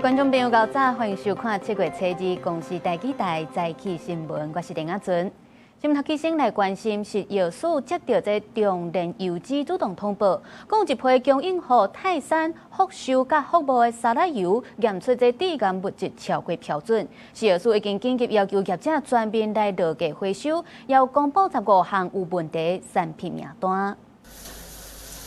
观众朋友，早早欢迎收看7月初2公视台记台早起新闻，我是林雅纯。新闻头起先来关心是药署接到这中联邮资主动通报，讲一批供应予泰山、福寿甲福茂的沙拉油验出这致癌物质超过标准，是药署已经紧急要求业者全面来落价回收，要公布15项有问题产品名单。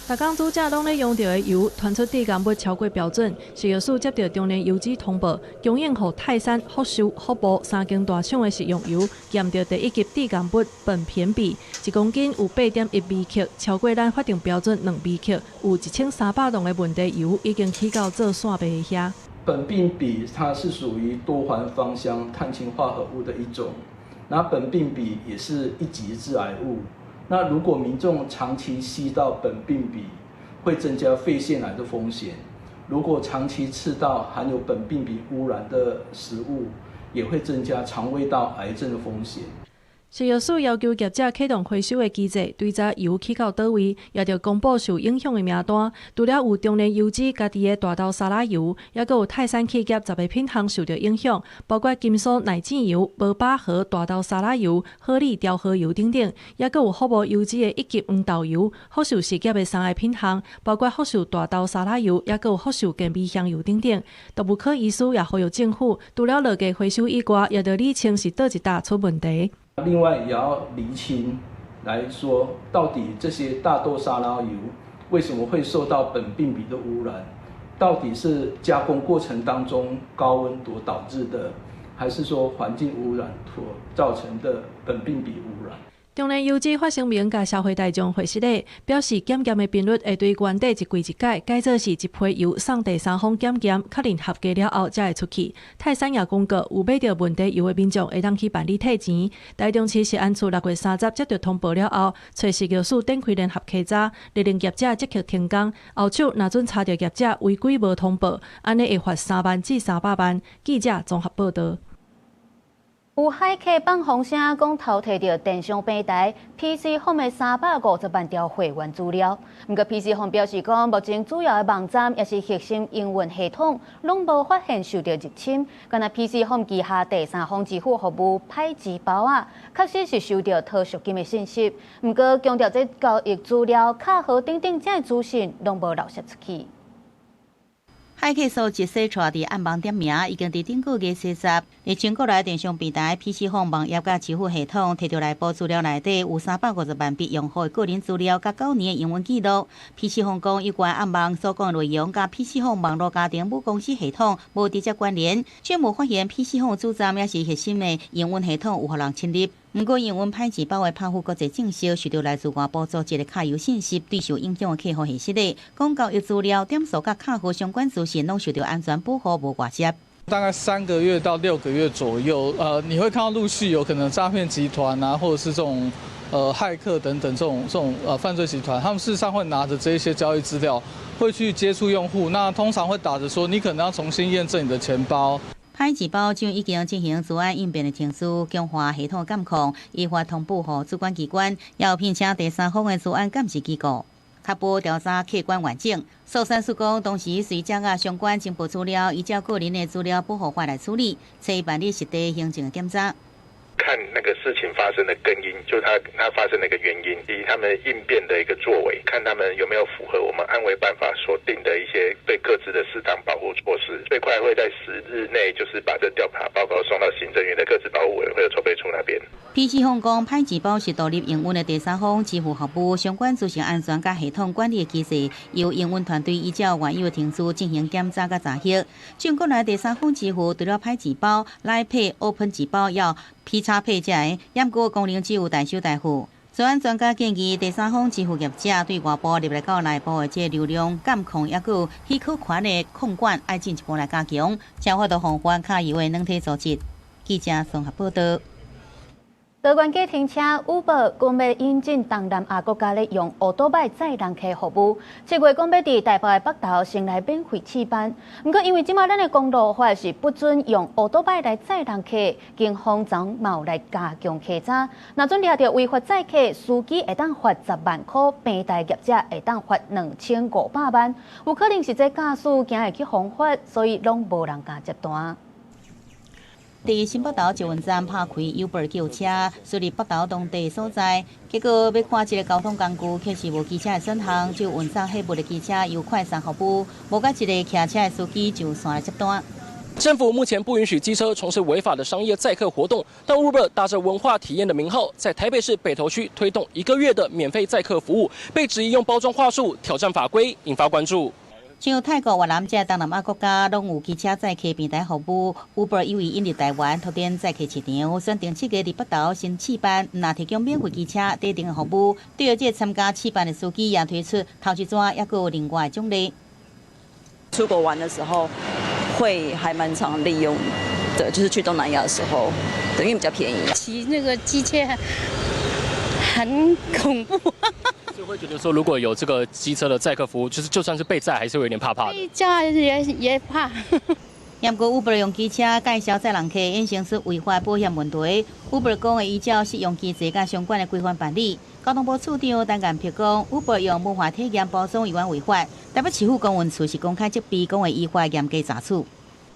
大港主价拢咧用到的油传出致癌物超过标准，食药署接到中联邮资通报，供应予泰山、福寿、福茂3间大厂的食用油验到第1级致癌物苯片比，1公斤有8.1微克，超过咱法定标准2微克，有1300吨的问题油已经起到做线白遐。苯并芘它是属于多环芳香碳氢化合物的一种，那苯并芘也是1级致癌物。那如果民众长期吸到苯并芘，会增加肺腺癌的风险。如果长期吃到含有苯并芘污染的食物，也会增加肠胃道癌症的风险。食药署要求业者启动回收的机制，对查油去到倒位，也要公布受影响的名单。除了有中联油脂家己的大豆沙拉油，也有泰山企业10个品项受到影响，包括金属奶精油、无饱和大豆沙拉油、合力调和油等等，也有福茂油脂的1级黄豆油。福寿事业的3个品项，包括福寿大豆沙拉油，也有福寿健美香油等等。动物科医师也呼吁政府，除了落价回收以外，也要厘清是倒一搭出问题。另外也要厘清来说，到底这些大豆沙拉油为什么会受到苯并芘的污染？到底是加工过程当中高温所导致的，还是说环境污染所造成的苯并芘污染？中联邮资发声明，甲社会大众回示咧，表示检验的频率会对原底一季一改，改做是一批油送第三方检验，确认合格了后才会出去。泰山也公告，有买到问题油的民众会当去办理退钱。台中市食安处6月30接到通报了后，找食药署展开联合稽查，勒令业者积极停工。后手若准查到业者违规无通报，安尼会罚3万至300万。记者综合报道。有海客放风声，讲偷摕到电商平台 PC Home 的350万条会员资料。不过 PC Home 表示讲，目前主要的网站也是核心营运系统，拢无发现受到入侵。敢若 PC Home 旗下第三方支付服务派钱包啊，确实是收到讨赎金的信息。不过强调这交易资料、卡号等等这资讯，拢无漏泄出去。海客所一洗带伫暗网点名，已经伫顶个月40，伫全国内电商平台 PC Home 网页甲支付系统摕到内部资料内底有350万笔用户的个人资料甲9年的营运记录。PC Home 讲有关暗网所讲内容甲 PC Home 网络家庭母公司系统无直接关联，却无发现 PC Home 主站也是核心的营运系统有互人侵入。不过，营运派钱包的拍付国际证实，受到来自外部组织的卡油信息对受影响的客户显示咧，讲交易资料、点数甲卡号相关资讯拢受到安全保护无外泄。大概3个月到6个月左右，你会看到陆续有可能诈骗集团啊，或者是这种骇客等等这种犯罪集团，他们事实上会拿着这一些交易资料，会去接触用户，那通常会打着说你可能要重新验证你的钱包。派钱包将已经进行资安应变的程序，强化系统监控，依法通报予主管机关，也聘请第三方的资安监视机构，确保调查客观完整。苏珊叔讲，当时随掌握相关情报资料，依照个人的资料保护法来处理，且办理实地行政的检查。看那个事情发生的根因，就它发生的一个原因，以及他们应变的一个作为，看他们有没有符合我们安危办法所定的一些对各自的适当保护措施。最快会在10日内，就是把这调查报告送到行政院的各自保护委员会的筹备处那边。PC Home 讲，派钱包是独立营运的第三方支付服务，相关资讯安全甲系统管理的机制，由营运团队依照原有的程序进行检查甲查核。全国内第三方支付除了派钱包、来配、Open 钱包要P 叉配这个，验过功能只有大收大付。治安专家建议，第三方支付业者对外部入来到内部的这流量监控，也有许可权的控管，要进一步来加强，才法度防范卡油的软体组织。记者综合报道。台湾计程车 Uber 讲要引进东南亚国家咧用奥多拜载人客服务，7月讲要伫台北的北投先来免费试办。不过因为即马咱的公路法是不准用奥多拜来载人客，警方总mau来加强稽查。若准抓到违法载客，司机会当罚10万块，平台业者会当罚2500万。有可能是这驾驶惊会去犯法，所以拢无人敢接单。伫新北投捷运站拍开 Uber 轿车，驶入北投当地所在，结果要看一个交通工具，却是无机车的选项，就运送货物的机车由快闪服务，无甲一个骑车的司机就线来接单。政府目前不允许机车从事违法的商业载客活动，但 Uber 打着文化体验的名号，在台北市北投区推动1个月的免费载客服务，被质疑用包装话术挑战法规，引发关注。像泰国、越南这东南亚国家，拢有机车载客平台服务。Uber 因为引入台湾，拓展载客市场，选定7月伫北投新试办，若提供免费机车特定的服务。对这参加试办的司机也推出头一转，也有另外奖励。出国玩的时候，会还蛮常利用的，就是去东南亚的时候，因为比较便宜。骑那个机车很恐怖。就会觉得说，如果有这个机车的载客服务，就算是被载，还是会有点怕怕的。被载也怕。不过 Uber 用机车介绍载人客，衍生出违法保险问题。Uber 讲会依照适用机制甲相关的规范办理。交通部处长陈彦平讲 ，Uber 用文化体验包装有关违法，台北市府公文处是公开责备，讲会依法严格查处。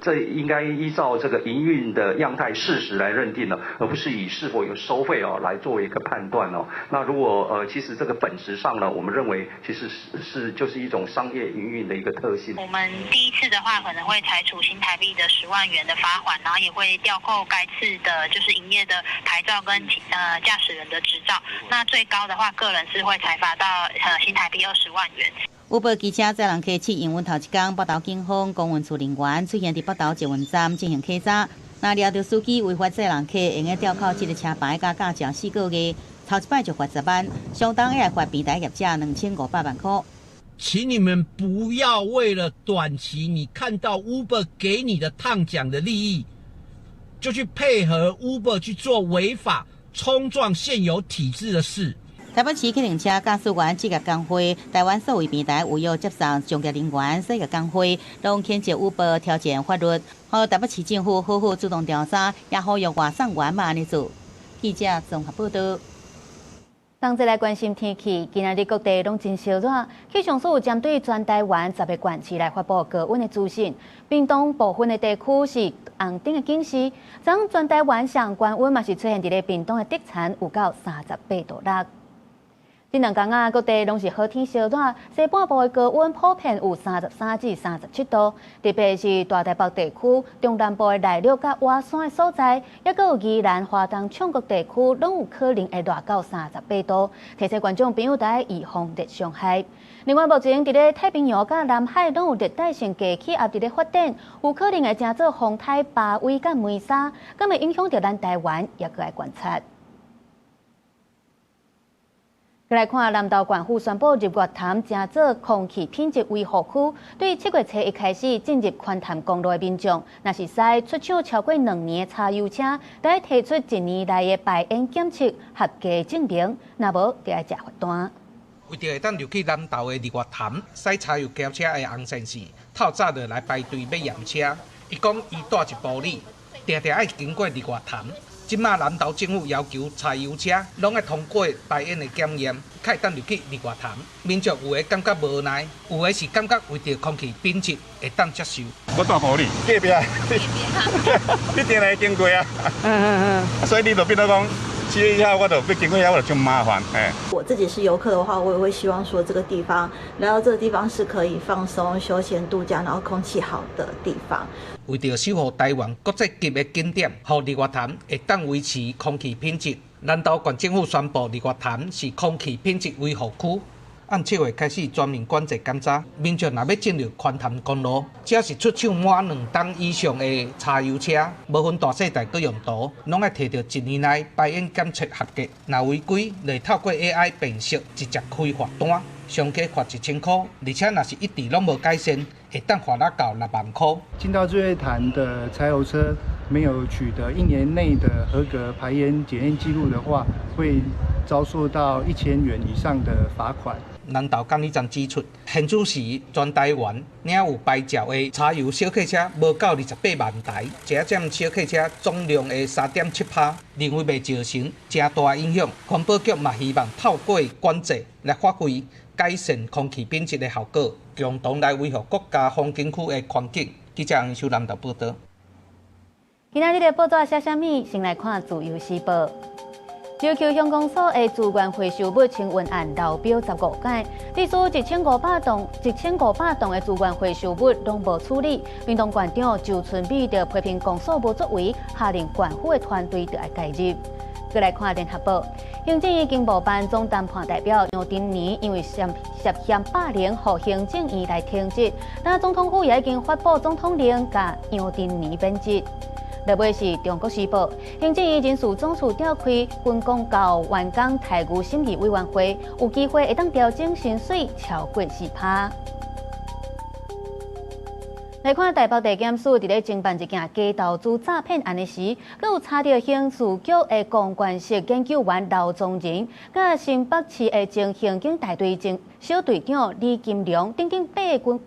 这应该依照这个营运的样态事实来认定了，而不是以是否有收费来作为一个判断哦。那如果其实这个本质上呢，我们认为其实就是一种商业营运的一个特性。我们第一次的话可能会裁处新台币的10万元的罚款，然后也会吊扣该次的就是营业的牌照跟驾驶人的执照。那最高的话，个人是会裁罚到新台币20万元。Uber 机车载人客试营运头一天，北投警方公运处人员出现伫北投捷运站进行稽查，若抓到司机违法载人客，用个吊扣这个车牌甲驾照4个月，头一摆就罚10万，相当会罚平台业者2500万块。请你们不要为了短期你看到 Uber 给你的烫奖的利益，就去配合 Uber 去做违法、冲撞现有体制的事。台北市客运车驾驶员职业工会台湾所有平台有要接受从业人员职业工会，拢谴责 Uber 挑战法律，呼台北市政府好好主动调查，也呼吁外送员嘛安尼做。记者综合报道。同齐来关心天气，今日各地拢真烧热。气象署针对全台湾10个县市来发布高温的资讯，屏东部分的地区是红灯的警示。将全台湾上高温嘛是出现伫咧屏东的竹田有到38度6。这2天啊，各地拢是好天烧热，西半部的高温普遍有33至37度，特别是大台北地区、中南部的内陆甲外山的所在，也有宜兰、花东、唱国地区，拢有可能会热到38度。提醒观众朋友在预防热伤害。另外，目前伫咧太平洋甲南海拢有热带性低气压伫咧发展，有可能会成做风台巴威甲梅沙，敢会影响到咱台湾，也搁来观察。来看南投县府宣布日月潭正做空气品质维护区，对7月初一开始进入宽潭公路的民众，若是使出厂超过2年的柴油车，都要提出1年内的排烟检测合格证明，若无就要吃罚单。为着会当入去南投的日月潭，驶柴油轿车的洪先生，透早就来排队要验车。伊讲伊住一埔里，常常爱经过日月潭。即马南投政府要求柴油车拢要通过排烟的检验，才会当入去日月潭。民众有诶感觉无奈，有诶是感觉为着空气品质会当接受。我住埔里隔壁，你定来经过啊。所以你就变到讲，这以后我就要经过遐，我就真麻烦。我自己是游客的话，我也会希望说这个地方来到这个地方是可以放松、休闲度假，然后空气好的地方。为着守护台湾国际级的景点，让日月潭会当维持空气品质，南投县政府宣布日月潭是空气品质维护区。按7月开始全面管制检查，民众若要进入宽潭公路，只要是出厂满2吨以上的柴油车，无分大细大各用途，拢要摕到1年内排烟检测合格。若违规，就透过 AI 辨识，直接开罚单，上加罚1000块，而且若是一直拢无改善，会当罚到6万块。进到日月潭的柴油车，没有取得1年内的合格排烟检验记录的话，会遭受到1000元以上的罚款。南投监理站指出，现此时全台湾领有牌照的柴油小客车无到28万台，这占小客车总量的3.7%，认为未造成正大影响。环保局嘛希望透过管制来发挥改善空气品质的效果，共同来维护国家风景区的环境。记者杨秀南投报道。今仔日的报纸写啥物？先来看《自由时报》。琉球乡公所的资源回收物清运案流标15件，历史1500栋的资源回收物拢无处理。运动馆长周春美就批评公所无作为，下令县府的团队就要介入。再来看《联合报》，行政院经贸办总谈判代表杨定年因为涉嫌霸凌，互行政院来停职。但总统府也已经发布总统令，甲杨定年免职。落尾是《中国时报》，行政院人事总署召开军公教员工待遇审议委员会，有机会会当调整薪水超过4%。来看台北地检署伫咧侦办一件假投资诈骗案的时，佮有查到刑事局的公关室研究员刘宗仁，佮新北市的前刑警大队小队长李金良等等8军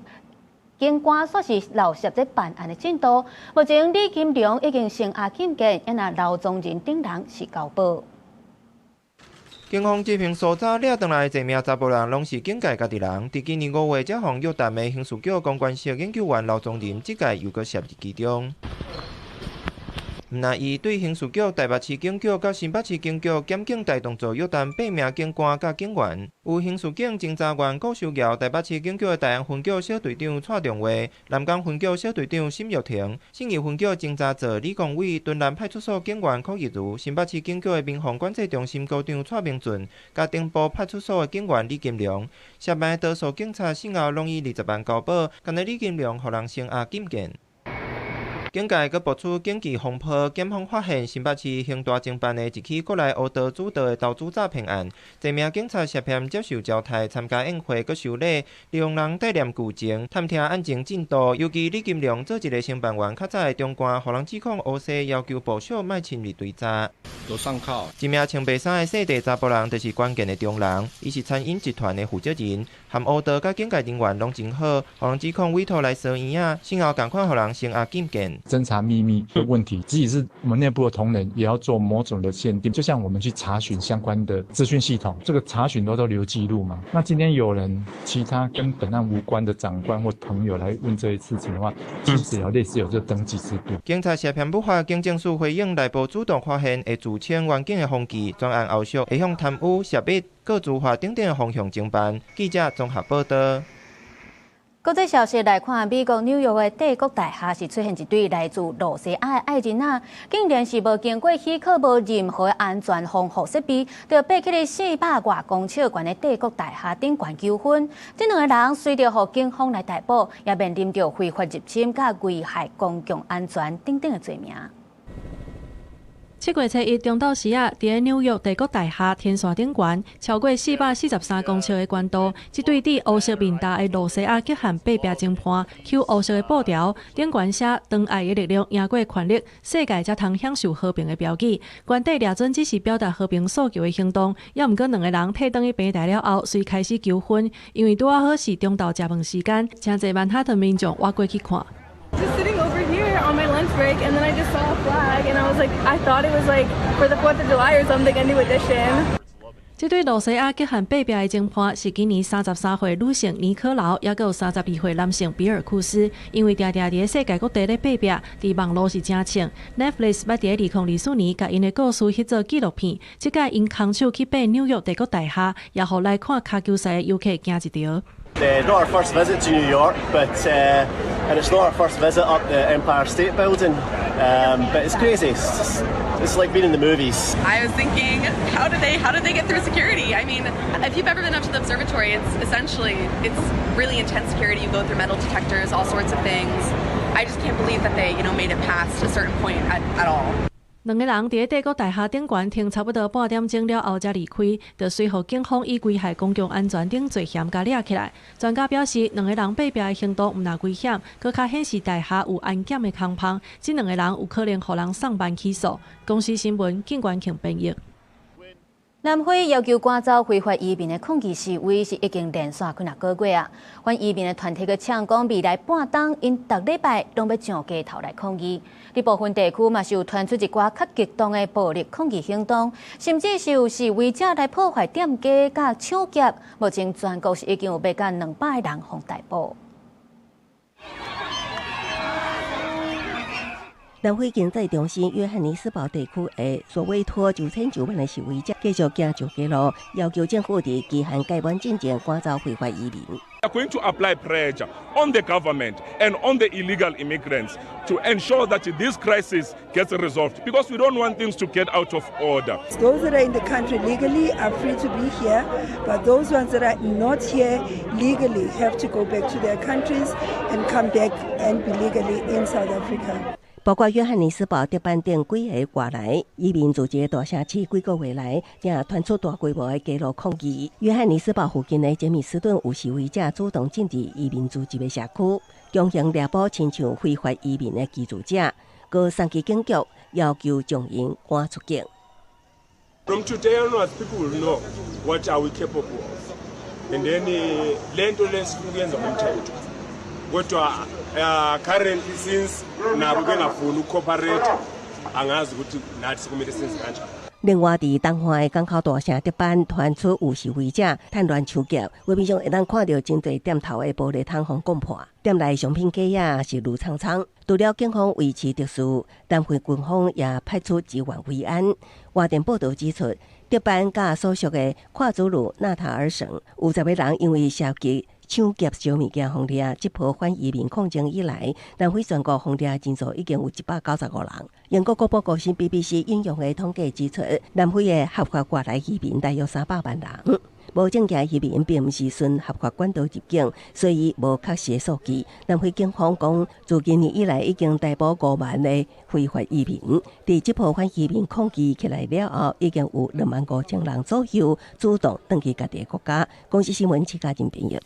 警官说是漏涉这办案的进度。目前李金良已经成押禁见，也那刘宗仁等人是交保。警方执行搜查抓回来，侪名查甫人拢是警界家己人。伫今年5月，才向约谈的刑事局公关室研究员刘宗仁，即届又搁涉入其中。毋但伊对刑事局、台北市警局、甲新北市警局检警大动作约谈8名警官甲警员，有刑事警侦查员郭修尧、台北市警局的大安分局小队长蔡仲华、南港分局小队长沈玉婷、信义分局侦查组李光伟、敦南派出所警员柯义如、新北市警局的民防管制中心股长蔡明俊，甲顶部派出所的警员李金良，涉案多数警察事后拢以20万交保，今日李金良互人成押禁见。警界阁部署警记风波，检方发现新北市刑大侦办的一起国内乌道主导的投资诈骗案，多名警察涉嫌接受招待、参加宴会、阁收礼，利用人带念旧情，探听案情进度。尤其李金良做一个承办员，较早的中官，互人指控乌西要求部署卖侵入追查。有上铐。一名穿白衫的细地查甫人，就是关键的中人，伊是餐饮集团的负责人，含乌道甲警界人员拢真好，互人指控委托来收银啊，先后赶快互人成押禁见。侦查秘密的问题，即使是我们内部的同仁，也要做某种的限定。就像我们去查询相关的资讯系统，这个查询都留记录嘛。那今天有人其他跟本案无关的长官或朋友来问这一事情的话，其实也类似有这个登记制度。警察涉嫌不法，警政署回应内部主动发现会自称员警的风气，专案后续会向贪污、涉密、各自化等等的方向侦办。记者综合报道。国际消息来看，美国纽约的帝国大厦是出现一对来自罗西亚的爱人仔，竟然是无经过许可、无任何安全防护设备，就爬起了400多公尺高的帝国大厦顶悬求婚。这两个人随着互警方来逮捕，也面临着非法入侵、甲危害公共安全等等的罪名。7月初1中昼时啊，伫纽约帝国大厦天线顶悬超过443公尺的高度，这对伫乌色面大的罗西亚极限背壁征判，扣乌色的布条，顶悬写“当爱的力量赢过权力，世界才通享受和平”的标语。原底掠准只是表达和平诉求的行动，也毋过两个人退转去平台了后，遂开始求婚，因为拄好是中昼食饭时间，真侪曼哈顿民众挖过去看。Just sitting over here on my lunch break, and then I just saw a flag, and I was like, I thought it was like for the 4th of July or something, a new edition. 这对罗西亚极限背壁的争判是今年33岁女性尼科劳，也有32岁男性比尔库斯，因为常常伫世界各地咧背壁，伫网络是真清。Netflix 捌伫2004年甲因的故事翕做纪录片，即届因空手去爬纽约帝国大厦，也互来看卡球赛的游客行一条。Not our first visit to New York, but and it's not our first visit up the Empire State Building. But it's crazy. It's like being in the movies. I was thinking, how did they get through security? I mean, if you've ever been up to the observatory, it's really intense security. You go through metal detectors, all sorts of things. I just can't believe that they made it past a certain point at all. 两个人伫帝国大厦顶悬停差不多半点钟了后才离开，就随后警方以危害公共安全等罪嫌甲抓起来。专家表示，两个人被抓的行动毋但危险，佫较显示大厦有安检的空隙，这两个人有可能互人送办起诉。公司新闻警官庆编译。南非要求赶走非法移民的抗议示威是已经连续几个月啊。反移民的团体佮呛讲，未来半冬因逐礼拜拢要上街头来抗议。伫部分地区嘛是有传出一寡较极端的暴力抗议行动，甚至是有示威者来破坏店家佮抢劫。目前全国是已经有要甲200个人互逮捕。南非经济中心约翰尼斯堡地区的所委托9000万的示威者继续行上街路，要求政府伫期限届满之前赶走非法移民。We are going to apply pressure on the government and on the illegal immigrants to ensure that this crisis gets resolved, because we don't want things to get out of order. Those that are in the country legally are free to be here, but those ones that are not here legally have to go back to their countries and come back and be legally in South Africa. 包括约翰尼斯堡德班等几个外来移民组织的大城市，几个月来也传出大规模的街路抗议。约翰尼斯堡附近的杰米斯顿有示威者主动进入移民聚集的社区，强行掠捕亲像非法移民的居住者，佮送去警局要求将因赶出境。From today onwards, people will know what are we capable of, and then lento lesifuna umthetho. Kodwa currently since nabo bengafuni ucooperate angazi ukuthi nathi kumele senze kanjani。另外，伫东华的港口大城德班传出有示威者趁乱抢劫，画面上会当看到真侪店头的玻璃窗互攻破，店内商品架也是如苍苍。除了警方维持秩序，南非军方也派出支援维安。外电报道指出，德班甲所属的跨祖鲁纳塔尔省有10个人因为涉及抢劫小物件轰掠，这波反移民抗争以来，南非全国轰掠人数已经有195人。英国广播公司 BBC 引用的统计指出，南非的合法外来移民大约300万人。无证件移民并不是顺合法管道入境，所以无确实的数据。南非警方讲，自今年以来已经逮捕5万的非法移民。伫这波反移民抗议起来了后，已经有25000人左右主动登记家己的国家。公司新闻家真编译。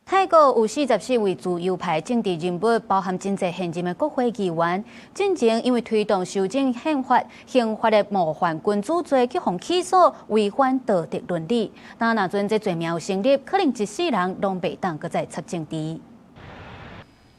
泰国有44位自由派政治人物，包含真侪现任的国会议员，进前因为推动修正宪法、刑法的冒犯君主罪，去互起诉违反道德伦理。但若阵这罪名有成立，可能一世人拢袂当搁再出政治。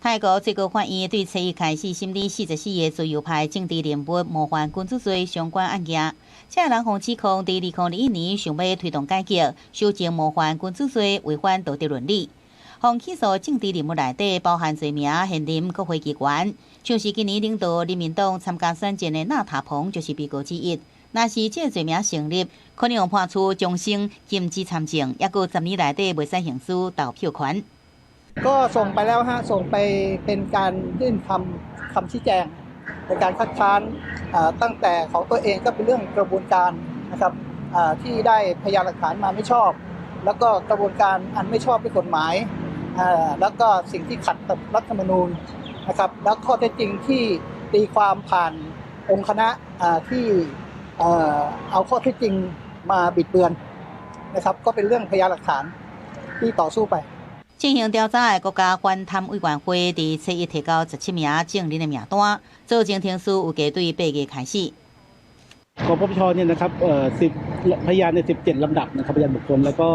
泰国最高法院对7月开始审理44个自由派政治人物冒犯君主罪相关案件。这人互指控伫2021年想要推动改革，修正冒犯君主罪，违反道德伦理。互起诉政治人物内底包含罪名现任国会议员，像是今年领导人民党参加选战的纳塔蓬就是被告之一。若是这罪名成立，可能判处终身禁止参政，也有10年内底袂使行使投票权。ก็ส่งไปแล้วฮะส่งไปเป็นการยื่นคำชี้แจงในการคัดค้านตั้งแต่ของตัวเองก็เป็นเรื่องกระบวนการนะครับที่ได้พยานหลักฐานมาไม่ชอบแล้วก็กระบวนการอันไม่ชอบด้วยกฎหมายแล้วก็สิ่งที่ขัดกับรัฐธรรมนูญนะครับแล้วข้อเท็จจริงที่ตีความผ่านองค์คณะที่เอาข้อเท็จจริงมาบิดเบือนนะครับก็เป็นเรื่องพยานหลักฐานที่ต่อสู้ไป进行调查的国家反贪委员会伫7月提交17名证人的名单，造成庭事有加对8月开始。กปปชเนี่ยนะครับ10พยานใน17ลำดับนะครับพยานบุคคลแล้วก็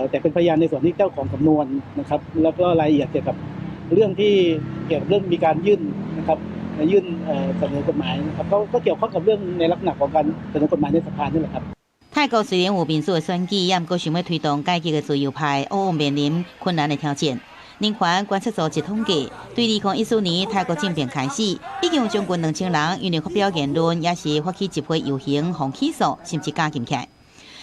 แต่เป็นพยานในส่วนที่เจ้าของสำนวนนะครับแล้วก็รายละเอียดเกี่ยวกับเรื่องที่เกี่ยวกับเรื่องมีการยื่นนะครับยื่นเสนอกฎหมายนะครับก็เกี่ยวข้องกับเรื่องในลักษณะของการเสนอกฎหมายในสภานี่แหละครับ泰国虽然有民主的选举，也毋过想要推动改革的自由派，往往面临困难的挑战。人权观测组一统计，对2014年泰国政变开始，已经有将近2000人因为发表言论，也是发起集会游行、互起诉，甚至监禁起来。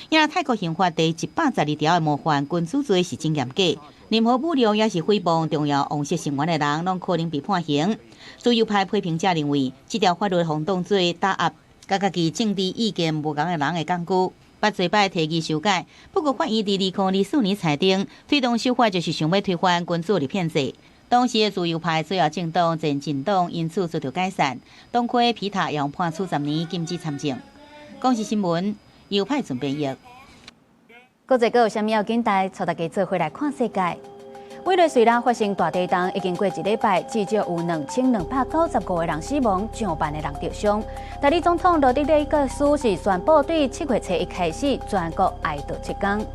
因为泰国刑法第112条的冒犯君主罪是真严格，任何侮辱也是诽谤重要王室成员的人，拢可能被判刑。自由派批评者认为，这条法律互当作打压甲家己政治意见无同的人的工具，捌侪摆提议修改。不过，法院伫2024年裁定，推动修法就是想要推翻君主立宪制。当时的自由派主要政党前进党因此遭到解散，东区皮塔也判处10年禁止参政。公视新闻右派准备役。各个有啥物要紧代，带大家做回来看世界。委内瑞拉发生大地震，已经过1礼拜，至少有2295个人死亡，上万的人受伤。代理总统罗德里格斯是宣布，对7月初1开始全国哀悼7天。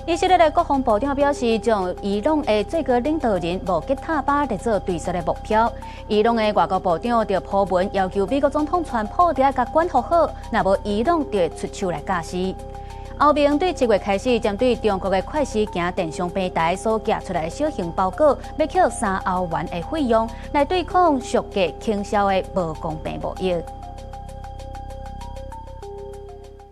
以色列的国防部长表示，将伊朗的最高领导人穆吉塔巴列做对杀的目标。伊朗的外交部长就普文要求美国总统川普要甲管控好，若无伊朗就出手来架死。欧盟对7月开始针对中国的快时行电商平台所寄出来的小型包裹，要扣$3的费用，来对抗俗价倾销的无公平贸易。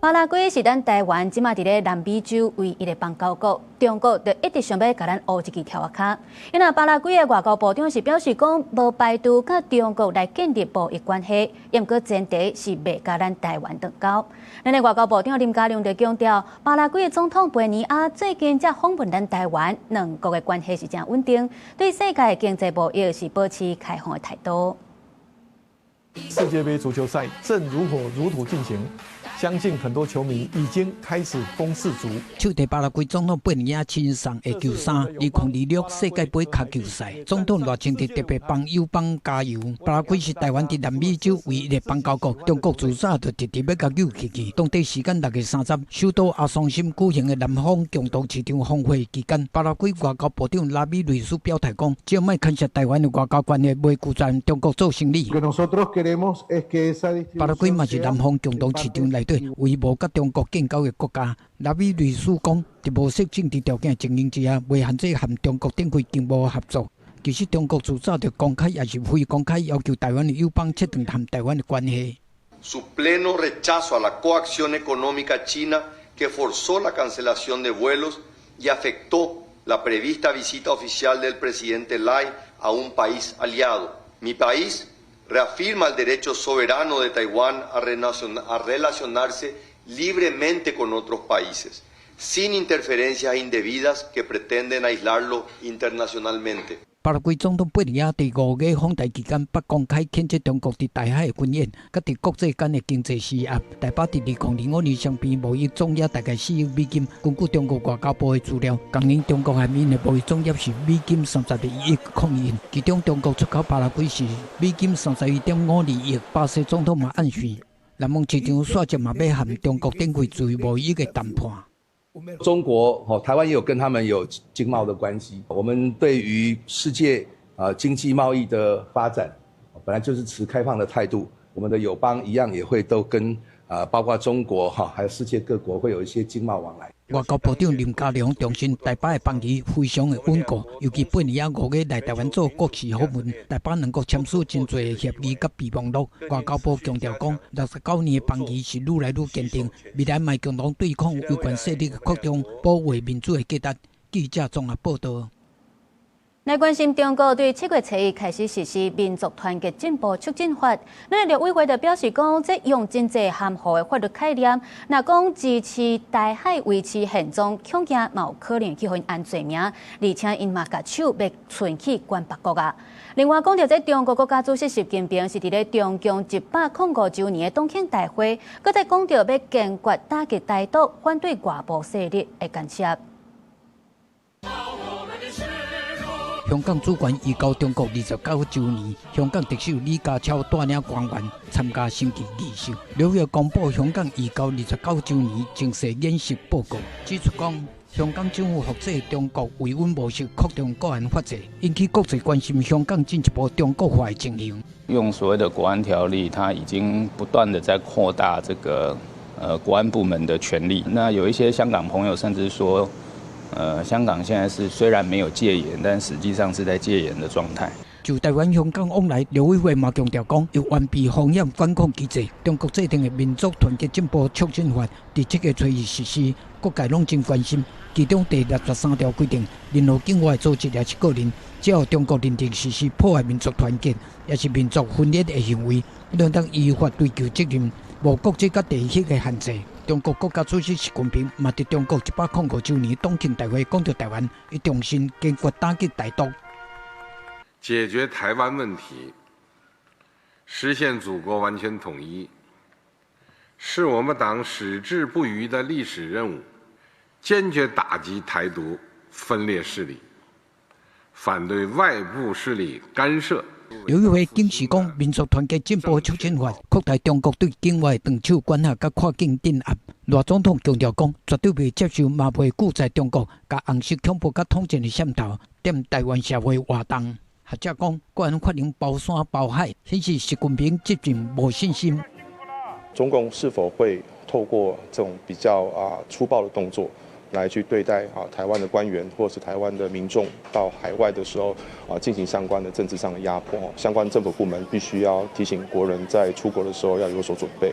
巴拉圭是咱台湾即马伫咧南美洲唯一的邦交国，中国就一直想要甲咱乌一支条卡。因为巴拉圭的外交部长是表示讲，无排除甲中国来建立贸易关系，毋过前提是袂甲咱台湾断交。咱的外交部长林佳龙就强调，巴拉圭的总统贝尼亚最近才访问咱台湾，两国的关系是真稳定，对世界的经济贸易是保持开放的态度。世界杯足球赛正如火如荼进行。相信很多球迷已经开始攻世足。手提巴拉圭总统贝尼亚亲送的球衫，2026世界杯脚球赛，总统热情地特别帮友邦加油。巴拉圭是台湾伫南美洲唯一的邦交国，中国自早就直直要甲扭起去。当地时间6月30日，首都阿松森举行的南方共同市场峰会期间，巴拉圭外交部长拉米瑞斯表态讲，只要莫干涉台湾的外交关系，袂拒绝中国做生意。巴拉圭嘛是南方共同市场内底唯无甲中国建交的国家。拉米瑞斯讲，伫无设政治条件情形之下，袂限制和中国展开经贸合作。其实中国自早就公开也是非公开要求台湾的友邦切断和台湾的关系。Su pleno rechazo a la coacción económica china que forzó la cancelación de vuelos y afectó la prevista visita oficial del presidente Lai a un país aliado. Mi país reafirma el derecho soberano de Taiwán a relacionarse libremente con otros países, sin interferencias indebidas que pretenden aislarlo internacionalmente. 巴拉圭总统贝尼亚伫5月访台期间，不公开谴责中国伫台海的军演，甲伫国际间的经济施压。台北伫2005年双边贸易总额大概4亿美金。根据中国外交部的资料，今年中国和缅的贸易总额是美金32亿元，其中中国出口巴拉圭是美金31.52亿。巴西总统嘛暗示，南方市场stra就嘛要和中国展开自由贸易的谈判。中国台湾也有跟他们有经贸的关系。我们对于世界经济贸易的发展，本来就是持开放的态度。我们的友邦一样也会都跟包括中国还有世界各国会有一些经贸往来。外交部长林佳龙重申，台北的邦谊非常的稳固，尤其贝尼亚5月来台湾做国事访问，台北能够签署真侪协议甲备忘录。外交部强调讲，69年的邦谊是愈来愈坚定，未来迈共同对抗有关势力的扩张，保卫民主的价值。记者综合报道。来关心中国对7月初1开始实施民族团结进步促进法，咱陆委会就表示讲，这用真济含糊的法律概念，若讲支持台海维持现状，恐惊嘛有可能去互因安罪名，而且因嘛甲手要存去关北国啊。另外讲到这中国国家主席习近平是伫咧中共105周年的党庆大会，搁再讲到要坚决打击台独，反对外部势力的干涉。香港主权移交中国29周年，香港特首李家超带领官员参加升旗仪式。6月公布香港移交29周年正式演习报告，指出讲香港政府复制中国维稳模式，扩张国安法制，引起国际关心香港进一步中国化的情形。用所谓的国安条例，它已经不断的在扩大这个国安部门的权力。那有一些香港朋友甚至说。香港现在是虽然没有戒严，但实际上是在戒严的状态。就台湾香港往来，陆委会嘛强调讲，要完备风险管控机制。中国制定的民族团结进步促进法，伫7月初1实施，各界拢真关心。其中第63条规定，任何境外组织也是个人，只要中国认定实施破坏民族团结，也是民族分裂的行为，应当依法追究责任，无国际甲地域的限制。中国国家主席习近平嘛伫中国105周年党庆大会讲到台湾，伊重申坚决打击台独。解决台湾问题，实现祖国完全统一，是我们党矢志不渝的历史任务。坚决打击台独分裂势力，反对外部势力干涉。刘玉辉警示讲，民族团结进步促进法扩大中国对境外长手管辖甲跨境镇压。赖总统强调讲，绝对袂接受，嘛袂顾在中国甲红色恐怖甲统战的渗透，踮台湾社会活动。学者讲，国安法令包山包海，显示习近平执政无信心。中共是否会透过这种比较粗暴的动作？来去对待台湾的官员或是台湾的民众到海外的时候进行相关的政治上的压迫，相关政府部门必须要提醒国人在出国的时候要有所准备。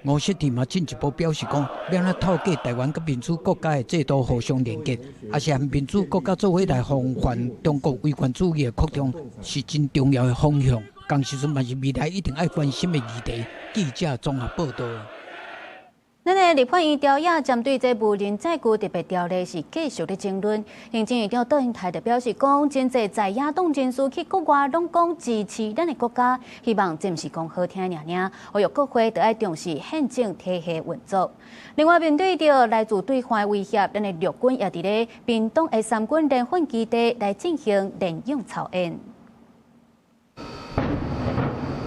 吴锡婷嘛进一步表示讲，要怎透过台湾跟民主国家的制度互相连结，也是民主国家做伙来防范中国威权主义的扩张，是真重要的方向。同时，嘛是未来一定要关心的议题。记者综合报道。咱的立法院调查针对这部人在区特别条例是继续的争论。行政院长杜英泰就表示讲，真侪在野党人士去国外拢讲支持咱的国家，希望这毋是讲好听尔尔，呼吁国会就要重视宪政体系运作。另外，面对着来自对方的威胁，咱的陆军也伫咧屏东的三军联训基地来进行联用操演。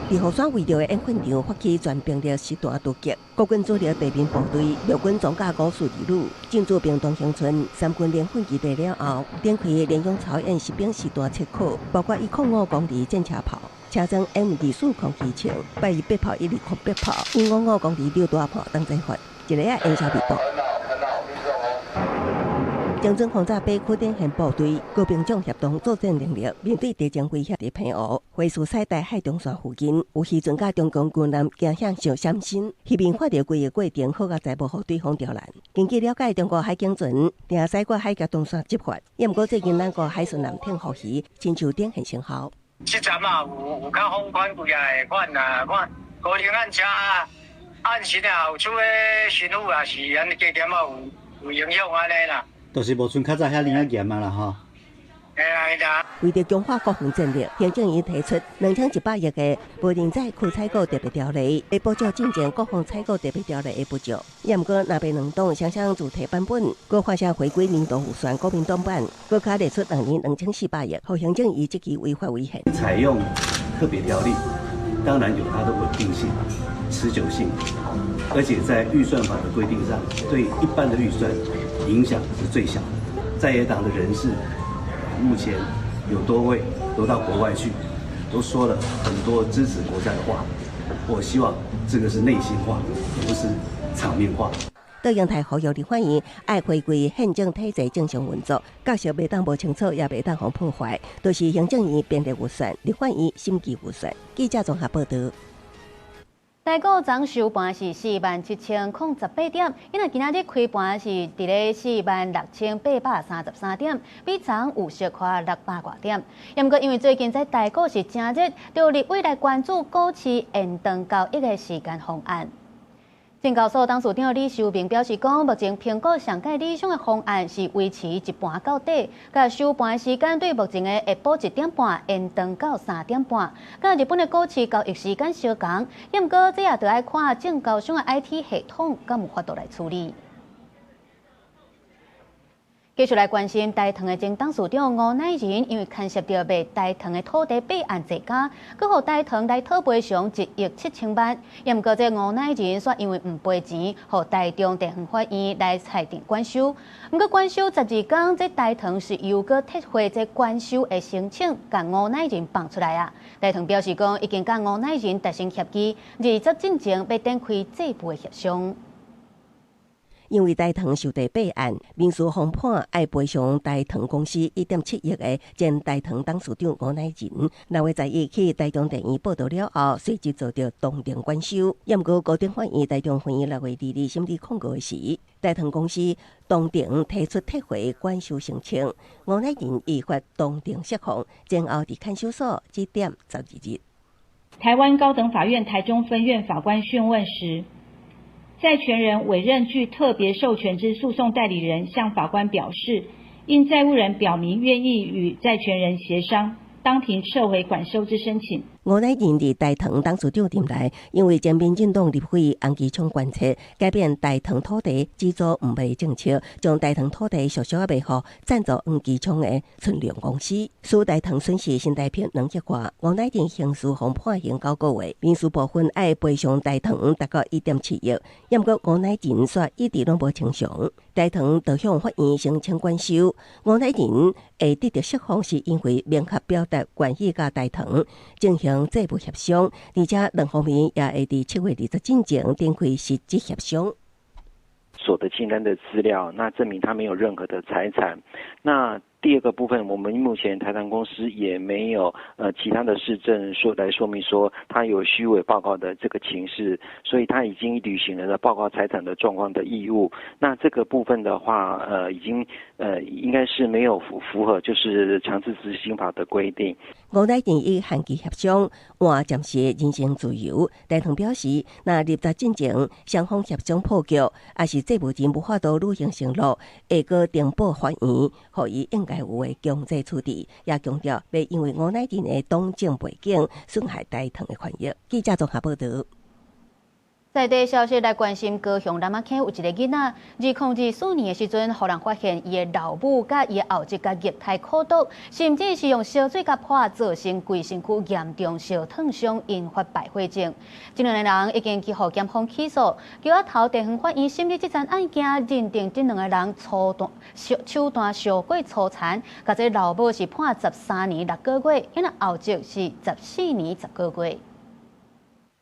伫河山围绕的演训场发起全兵力实弹突击，国军主力地面部队陆军装甲5四2旅进驻屏东乡村三军联训基地了后，展开联用操演实兵实弹测考，包括105公里战车炮、车装 M24空气枪、818炮、120空迫炮、155公里榴弹炮等在发，一个烟消密度。将军轰炸北区典型部队高兵种协同作战能力，面对地震威胁的平湖、花树赛台海中线附近，有时阵甲中共军舰惊向上闪身，迄边看到规个过程，好甲在无互对方刁难。根据了解，中国海警船定西过海峡东线执法，也毋过最近咱国海巡舰艇护航，亲像典型成效。实站有较放宽几啊个款看高龄按车按时啊有出个新妇啊是安尼加减有影响安尼啦。就是无像较早遐尼啊严啊啦吼。为着强化国防战略，行政院提出2100亿的无人载区采购特别条例，来补助进前国防采购特别条例的补助。也毋过，若被两党双双主题版本，搁发射回归民党预算国民党版，搁加列出2年2400亿，互行政院即期违法违宪。采用特别条例，当然有它的稳定性、持久性，而且在预算法的规定上，对一般的预算影响是最小的。在野党的人士目前有多位都到国外去，都说了很多支持国家的话。我希望这个是内心话，不是场面话。杜英泰呼吁立法院爱回归宪政体制正常运作，角色袂当无清楚，也袂当互破坏，都是行政院编列预算，立法院审计预算。记者综合报道。台股昨收盘是47008点，因为今仔日开盘是伫咧46833点，比昨有小快600多点。也毋过因为最近在台股是真热，就立委来关注股市延长交易的时间方案。证交所董事长李修明表示讲，目前评估上界理想的方案是维持一盘到底，甲收盘时间对目前的下晡1点半延长到3点半，甲日本的股市交易时间相同。也毋过，这也着爱看证交所的 IT 系统敢有法度来处理。继续来关心台糖的前董事长吴乃仁，因为牵涉到卖台糖的土地弊案坐家，佮互台糖来讨赔偿1亿7千万。也毋过，这吴乃仁却因为唔赔钱，互台中地方法院来裁定官收。毋过官收12天，这台糖是又搁撤回这官收的申请，甲吴乃仁放出来啊。台糖表示讲，已经甲吴乃仁达成协议，20进前要展开这步的协商。因为台糖受地弊案，民事方判爱赔偿台糖公司1.7亿的前台糖董事长吴乃仁，6月11日去台中地院报道了后，随即做到当庭官收。也毋过高等法院台中分院6月2日审理控告时，台糖公司当庭提出撤回官收申请，吴乃仁依法当庭释放，前后伫看守所1点12日。台湾高等法院台中分院法官讯问时，债权人委任具特别授权之诉讼代理人向法官表示，因债务人表明愿意与债权人协商，当庭撤回管收之申请。吴乃仁伫大同董事长店内，因为前民进党立委洪基聪关切改变大同土地只租唔卖政策，将大同土地俗俗卖予赞助洪基聪的存量公司，使大同损失新台币2亿外。吴乃仁刑事方判刑9个月，民事部分爱赔偿大同达到1.7亿，不过吴乃仁说一直拢无清偿。大同就向法院申请管收，吴乃仁会得到释放，是因为明确表达愿意甲大同进行债务协商，而且两方面也会伫7月27日前展开实质协商。所得清单的资料，那证明他没有任何的财产。那第二个部分，我们目前台糖公司也没有其他的事证来说明说他有虚伪报告的这个情势，所以他已经履行了报告财产的状况的义务。那这个部分的话，已经应该是没有符合就是强制执行法的规定。吴乃仁与韩基协商，换暂时人身自由。大同表示，若立法进前双方协商破局，也是债务人无法度履行承诺，会个呈报法院，予伊应该有的强制处理。也强调，袂因为吴乃仁的党政背景损害大同的权益。记者综合报道。在地消息来关心，高雄南马坑有一个囡仔，2024年的时阵，互人发现伊的老母甲伊的后一甲液态可毒，甚至是用烧水甲泼，造成规身躯严重烧烫伤，引发败血症。这两个人已经去互检方起诉，叫我头地方法院审理这桩案件，认定这两个人手段小过粗残，甲这老母是判13年6个月，因后籍是14年10个月。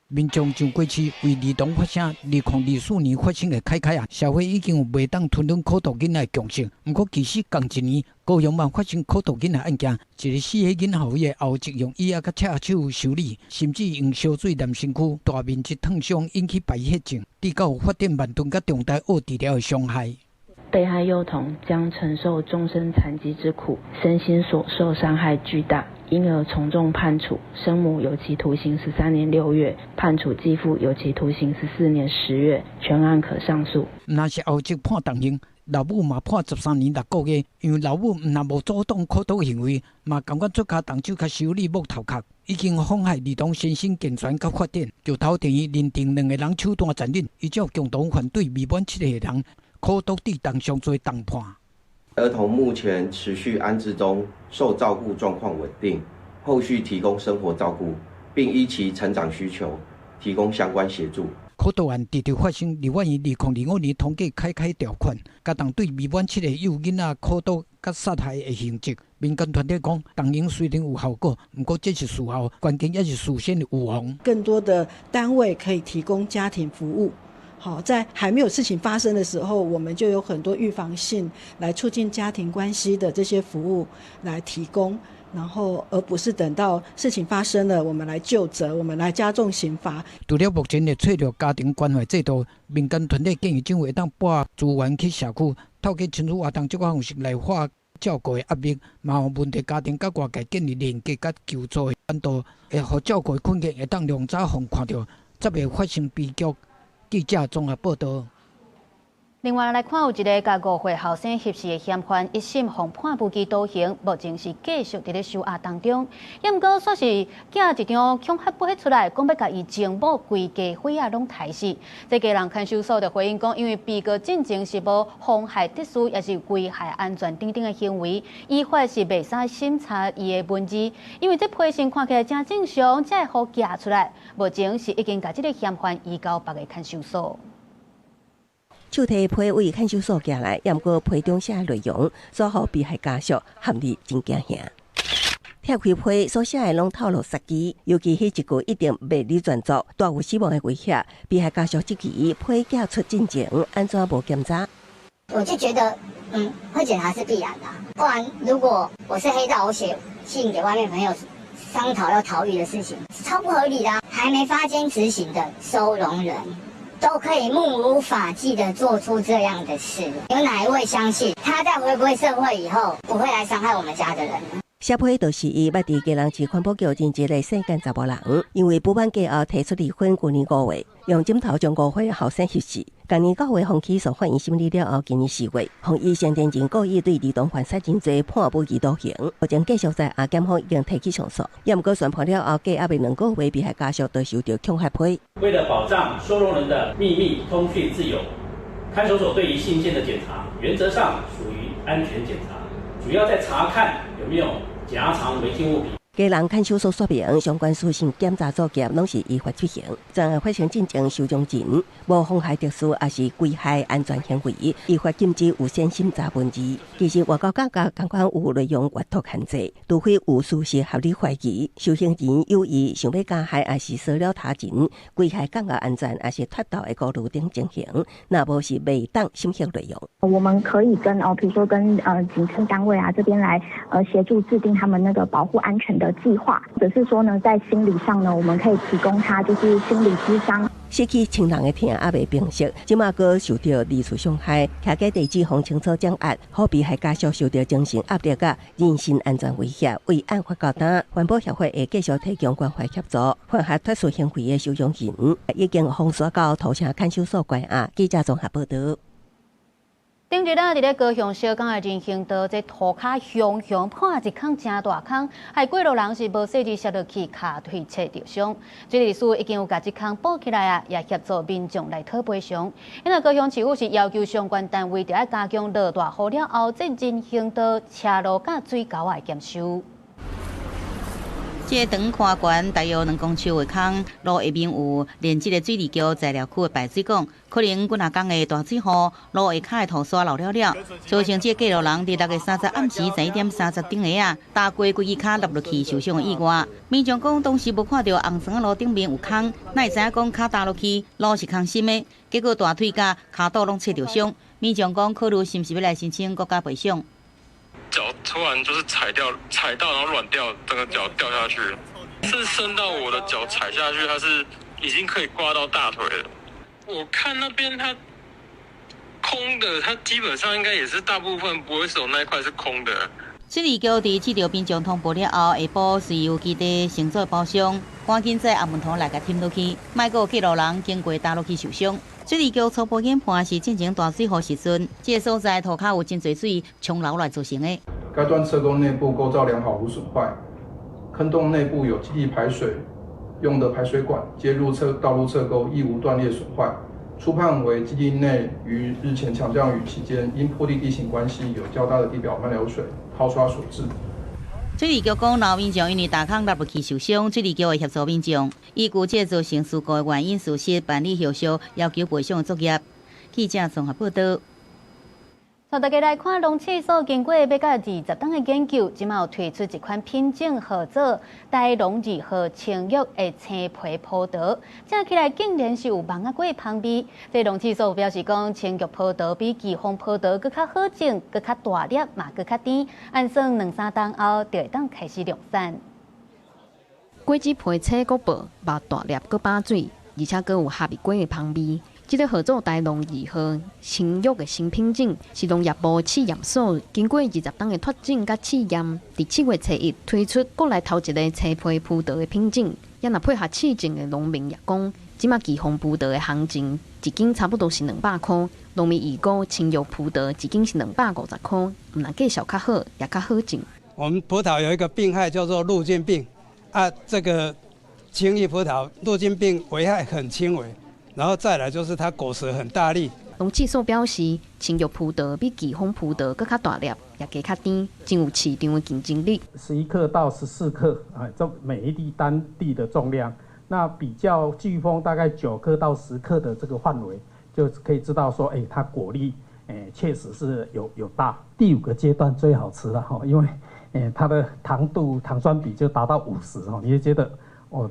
民众上过去为儿童发声，2024年发生的凯凯啊，社会已经有袂当吞忍可毒囡仔的共识。不过，其实同一年，高雄嘛发生可毒囡仔案件，一个4岁囡仔伊的后籍用椅仔甲赤手修理，甚至用烧水淋身躯，大面积烫伤引起败血症，至到有发展慢吞甲重大恶治疗的伤害。被害幼童将承受终身残疾之苦，身心所受伤害巨大，因而从重判处生母有期徒刑13年6月，判处继父有期徒刑14年10月，全案可上诉。若是后籍判重刑，老母嘛判13年6个月，因为老母若无主动可毒行为，嘛甘愿出家动手甲修理木头壳，已经妨害儿童身心健全甲发展。就头定义认定两个人手段残忍，依照共同犯对未满7岁的人。可毒致当上罪当判。儿童目前持续安置中，受照顾状况稳定，后续提供生活照顾，并依其成长需求提供相关协助。可毒案直直发生，立法院2025年通过开条款，加重对未满7岁幼囡仔可毒甲杀害的刑责。民间团体讲，动刑虽然有效果，不过这是事后，关键也是事先的预防。更多的单位可以提供家庭服务。好，在还没有事情发生的时候，我们就有很多预防性来促进家庭关系的这些服务来提供，然后而不是等到事情发生了，我们来究责，我们来加重刑罚。除了目前的脆弱家庭关怀制度，民间团体建议政府当拨资源去社区，透过亲子活动这个方式来化照顾的压力，嘛有问题家庭甲外界建立连接甲求助的管道，会互照顾的困境会当量早互看到，才袂发生悲剧。记者综合报道。另外来看，有一个甲5岁后生涉事的嫌犯，一审互判无期徒刑，目前是继续伫咧收押当中。不过，说是寄一张恐吓笔出来，讲要甲伊情某规家伙仔拢杀死。这家人看守所就回应讲，因为被告进前是无妨害秩序，也是危害安全等等的行为，依法是袂使审查伊的文字，因为这批信看起来正正常，才会好寄出来。目前是已经甲这个嫌犯移到别个看守所。手提批为看守所寄来，不过批中写内容，所予被害家属含义真惊吓。拆开批所写的拢透露杀机，尤其迄一句一定袂离转作，大有死亡的威胁。被害家属即期批寄出进前，安怎无检查？我就觉得，会检查是必然的，不然如果我是黑道，我写信给外面朋友商讨要逃狱的事情，超不合理的。还没发监执行的收容人。都可以目无法纪的做出这样的事，有哪一位相信他在回归社会以后不会来伤害我们家的人呢？写批就是伊捌伫基隆市环保局认一个世间查某人，因为补办假后提出离婚，去年5月用枕头将5岁后生挟死，今年9月，洪起诉法院审理了后，今年4月，洪以先天前故意对儿童犯杀人罪判无期徒刑，目前继续在检方已经提起上诉，也毋过宣判了后，计还未2个月，被害家属都受到恐吓批。为了保障收容人的秘密通讯自由，看守所对于信件的检查，原则上属于安全检查，主要在查看有没有夹藏违禁物品。家人看守所说明，相关事情检查作业拢是依法执行，专案发生进程收容人无妨害特殊也是危害安全行为，依法禁止有先审查文字。其实外交感觉监管有内容阅读限制，除非有事实合理怀疑，受刑人有意想要加害，还是骚扰他人，危害港澳安全，还是脱逃的顾虑等情形，那无是未当审核内容。我们可以跟比如说跟警政单位啊这边来协助制定他们那个保护安全的计划，或者是说呢，在心理上呢，我们可以提供他就是心理咨商。失去亲人的疼也未平息，即马阁受到二次伤害，徛在地指控清楚掌握，好被害家属受到精神压力甲人身安全威胁，为案发交代，环保协会会继续提供关怀协助，犯下特殊行为的收容人已经封锁到土城看守所关押。记者综合报道。顶日啊，伫咧高雄小港的人行道，这涂骹熊破一坑真大坑，害过路人是无细致摔落去，骹腿切着伤。水利署已经有甲这坑补起来啊，也协助民众来讨赔偿。因为高雄市府是要求相关单位要加强落大雨了后，这人行道车路甲水沟的检修。这长看悬大约2公尺的坑，路下面有连接的水利局材料区的排水管，可能几啊天的大水雨，路下骹的土沙漏了。造成这过路人伫6月30暗时11点30分的啊，踏过规只骹落去受伤的意外。民众讲当时无看到红绳的路顶面有坑，哪会知影讲骹踏落去路是空心的？结果大腿甲骹肚拢切着伤。民众讲考虑是不是要来申请国家赔偿？脚突然就是踩到，然后软掉，整个脚掉下去了。是伸到我的脚踩下去，它是已经可以挂到大腿了。我看那边它空的，它基本上应该也是大部分不会手那一块是空的。水利局伫接到民众通报了后，下晡是由基地乘坐包厢，赶紧在阿门头来甲添落去，莫阁有过路人经过踏落去受伤。水利局初步研判是进前大水雨时阵，这个所在土骹有真侪水冲流来造成的。该段车沟内部构造良好无损坏，坑洞内部有基地排水用的排水管接入道路侧沟，亦无断裂损坏。初判为基地内于日前强降雨期间，因坡地地形关系有较大的地表漫流水抛刷所致。水利局讲，老民众因为大坑落入去受伤，水利局会协助民众，依据这造成事故的原因事实办理后续要求赔偿的作业。记者综合报道。大家来看，农试所经过要到20档的研究，即马有推出一款品种号做台农2号青玉的青皮葡萄，吃起来竟然是有芒仔果的香味。这农试所表示讲，青玉葡萄比季风葡萄搁较好种，搁较大粒，嘛搁较甜，按算2-3档后就会当开始量产。果子皮青果薄，肉大粒搁把水，而且搁有哈密果的香味。这个合作台农2号青玉的新品种，是农业部试验所经过20档的拓展甲试验，伫7月初1推出国内头一个青皮葡萄的品种。也若配合试种的农民也讲，即马季风葡萄的行情一斤差不多是200块，农民预估青玉葡萄一斤是250块，毋但价小较好，也较好种。我们葡萄有一个病害叫做路菌病啊，这个青玉葡萄路菌病危害很轻微。然后再来就是它果实很大粒。农试所表示，青玉葡萄比季风葡萄更较大粒，也加较甜，真有市场的竞争力。11克到14克啊，这每一粒单粒的重量，那比较季风大概9克到10克的这个范围，就可以知道说，它果粒确实是有大。第5个阶段最好吃了哈，因为它的糖酸比就达到50哈，你会觉得。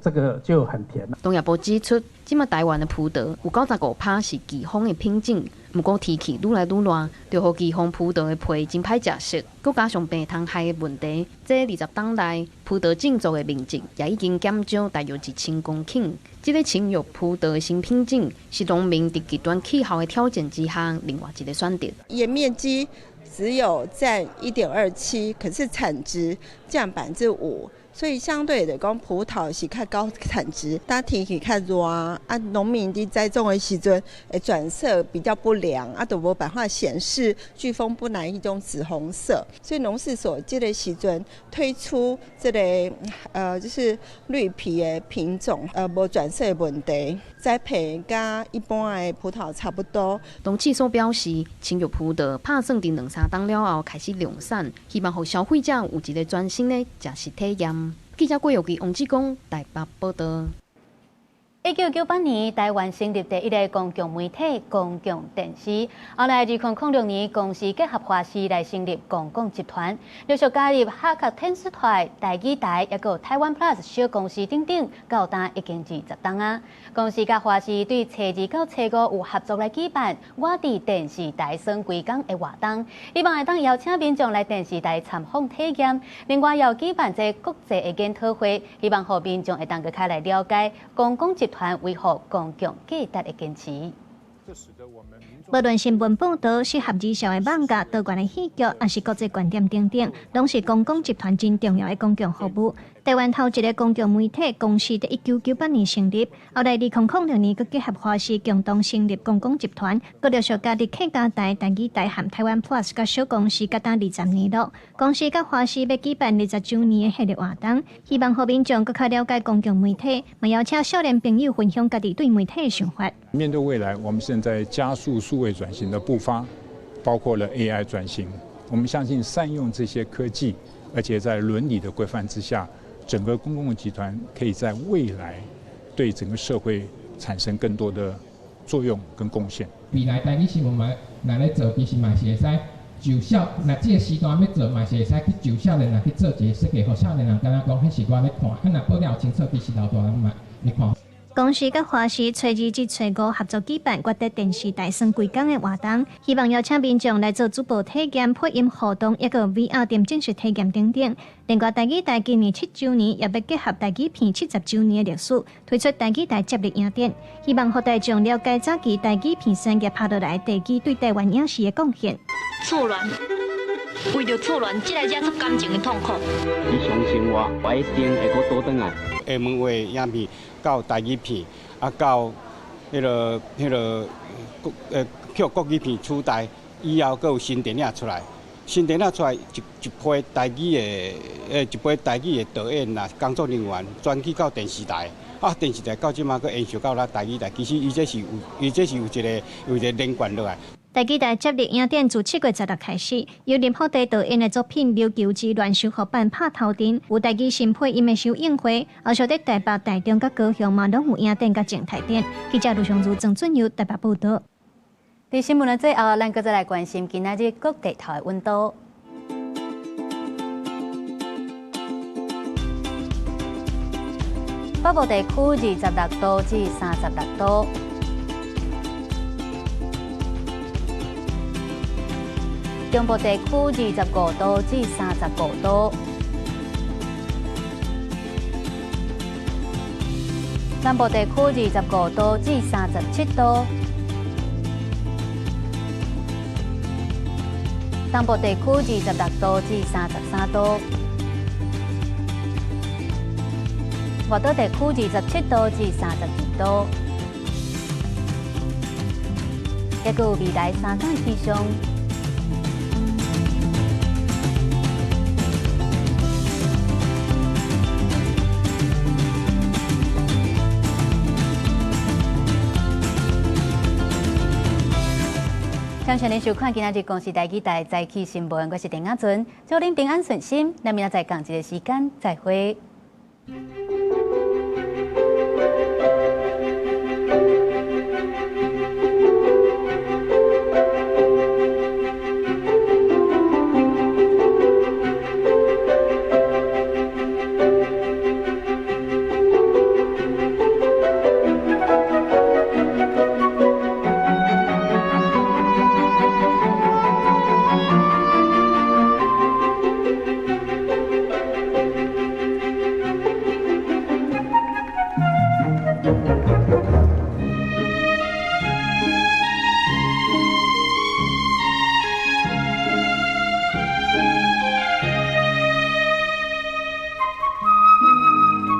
这个就很甜了。农业部指出，即马台湾的葡萄有95%是季风的品种，不过天气愈来愈热，就互季风葡萄的皮真歹食色，佮加上病虫害的问题，这20档内葡萄种植的面积也已经减少大约1000公顷。这个青玉葡萄的新品种是农民伫极端气候的挑战之下另外一个选择。叶面积只有占1.27%，可是产值降5%。所以相对来讲，葡萄是较高产值，但天气较热啊，农民伫栽种的时阵，转色比较不良啊，都无办法显示巨峰不南一种紫红色。所以农事所这个时阵推出这个就是绿皮的品种，无转色的问题，栽培甲一般的葡萄差不多。农企所表示，青玉葡萄拍算伫2-3冬了后开始量产，希望让消费者有一个全新的食食体验。记者郭玉琪、王志光台北报道。1998年，台湾成立第一个公共媒体公共电视。后来2006年，公司结合华视来成立公共集团，陆续加入哈克电视台、台语台，也有台湾 Plus 小公司等等，到今已经20档啊。公司甲华视对初2到初5有合作来举办我伫电视台耍规工的活动，希望会当邀请民众来电视台参访体验。另外，要举办一个国际的研讨会，希望让民众会当更加来了解公共集团维护公共价值的坚持。无论新闻报道、适合儿少的网架、多元的戏剧，还是国际观点等等，拢是公共集团真重要的公共服务。台湾头一个公共媒体公司在1998年成立，后来2006年佮结合华视共同成立公共集团，佮陆续加入客家台、台语台和台湾 Plus 佮小公司，佮当20年了。公司佮华视要举办20周年的系列活动，希望和民众佮较了解公共媒体，也邀请少年朋友分享家己对媒体的想法。面对未来，我们现在加速数位转型的步伐，包括了 AI 转型。我们相信善用这些科技，而且在伦理的规范之下，整个公共集团可以在未来对整个社会产生更多的作用跟贡献。未来台语新闻嘛，来咧做，其实嘛是会使就少，那这个时段要做嘛是会使去就少年人去做一个设计，互少年人敢若讲，迄是我咧看，若报了清楚，其实老大人嘛咧看。公司甲华视初2至初5合作举办我伫电视台耍规工的活动，希望邀请民众来做主播体验、配音互动，也个 VR 点正式体验等等。另外，台语台今年7周年，也要结合台语片70周年的历史，推出台语台接力影展，希望让大众了解早期台语片产业拍落来地基对台湾影视的贡献。错乱，为着错乱，即个惹出感情的痛苦。日常生活，我一定会搁倒转来。厦门话影片。到台语片，到叫国语片取代以后，阁有新电影出来。新电影出来，一批台语的导演啦、工作人员转去到电视台。电视台到即马阁延续到咱台语台，其实伊这是有一个连贯落来。台语台接力影展自7月16开始，由林好地导演的作品《琉球之乱世》合办拍头阵，有台语新配音的首映会，后续在台北、台中、甲高雄嘛拢有影展甲静态展。记者卢尚如、郑俊佑台北报道。在新闻的最后，咱搁再来关心今仔日各地头的温度。北部地区26度至36度。中部地区25度至35度，南部地区25度至37度，东部地区26度至33度，外岛地区27度至32度，也有未来3天气象。感谢您收看今仔日公视台语台早起新闻，我是丁雅纯，祝您平安顺心，咱明仔载同一个时间再会。